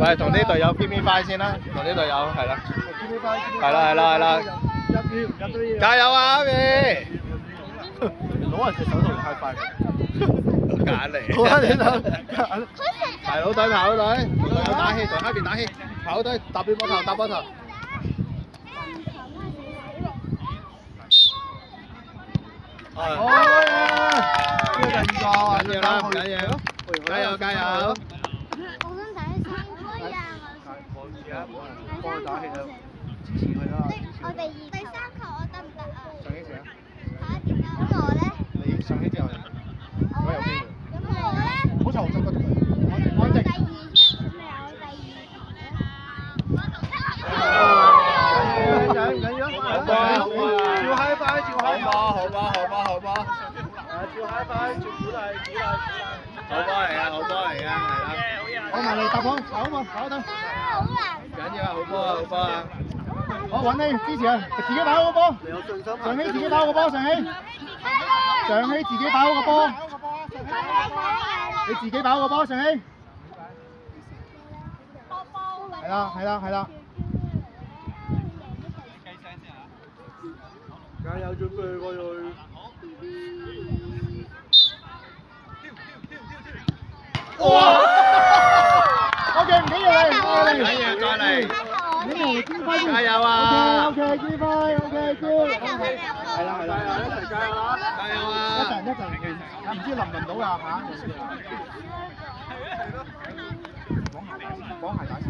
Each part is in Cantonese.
係同啲隊友 keep me five 先啦，同啲隊友係啦。係啦。加油啊，阿 B！ 攞人隻手同你 high five。揀嚟。好啊，你就大佬隊跑隊，同隊友打氣，同黑邊打氣，跑隊搭邊波頭，搭波頭。好啊！呢個第二個，緊要啦，唔緊要，加油加油！我想睇三區啊！幫佢打氣啊！支持佢啦！我第三球我得唔得啊？上幾時啊？下一點啊？咁我咧？你上幾之後，如果有機會。咁我咧？好嘈，執得安靜。我第二場咩啊？我第二唔緊要，照 high five，照 high five。好波！照 high five，照鼓勵。好波嚟㗎，係啦。我埋嚟搭波，跑啊嘛，跑得。好難。緊要啊，好波啊！我揾你支持啊！自己打好個波。你有信心。上希自己打好個波，上希自己打好個波。你自己打好個波，上希。係啦。加油準備過去。哇！OK， 唔緊要嚟，再嚟。加油啊 ！OK， 堅輝 ，OK， 堅。係啦，一齊加油啦！加油啊！一陣，唔知輪唔輪到啊嚇？講鞋帶先。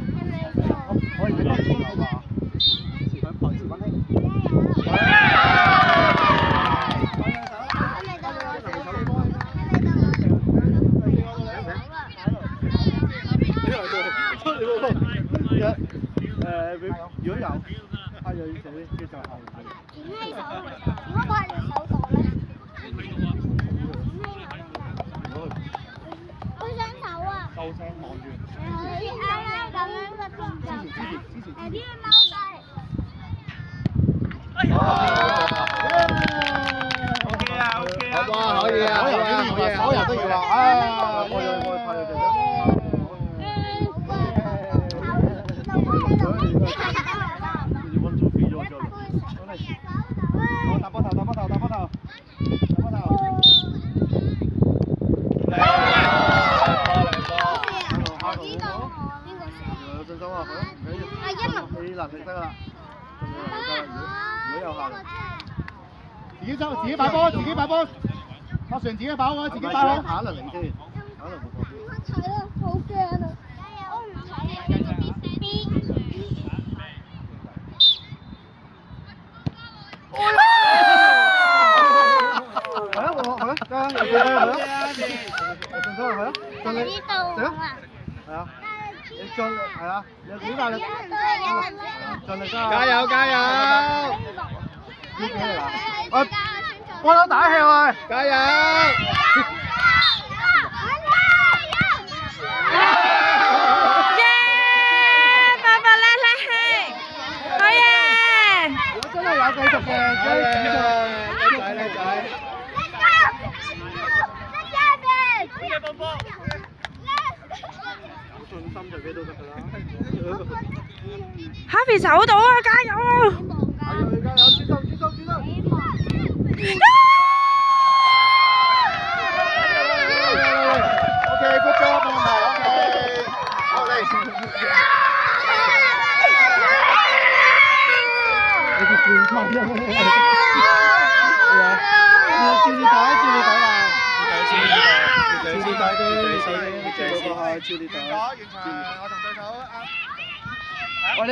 可以睇多啲啦嘛。時間排時間興。如果有，拍咗手咧，就係。點手？如果拍咗手度咧？好想手啊！收聲望住。好似啱啱咁樣嘅動作。支持。啲貓仔。OK 啊！好波，可以啊！所有都要啦！啊，我拍咗隻。打波頭。有信心啊！你能力得啦。如果有效。自己擺波。阿常自己跑啊，自己擺好。下一輪領先。睇啦，好驚啊！我唔睇啊！係啊，加油！有信心係啊，盡力。係啊，你盡力係啊，你有幾大力？盡力加油！幫手打氣啊！加油！如果真係有繼續嘅，叻仔。有信心就咩都得㗎啦。Happy 走到啊！加油啊！加油！轉身。OK， good job， 冇問題。OK， 好嚟。你哋轉錯咗。照你睇啦。照你睇啲。照你睇。我同對手喂你。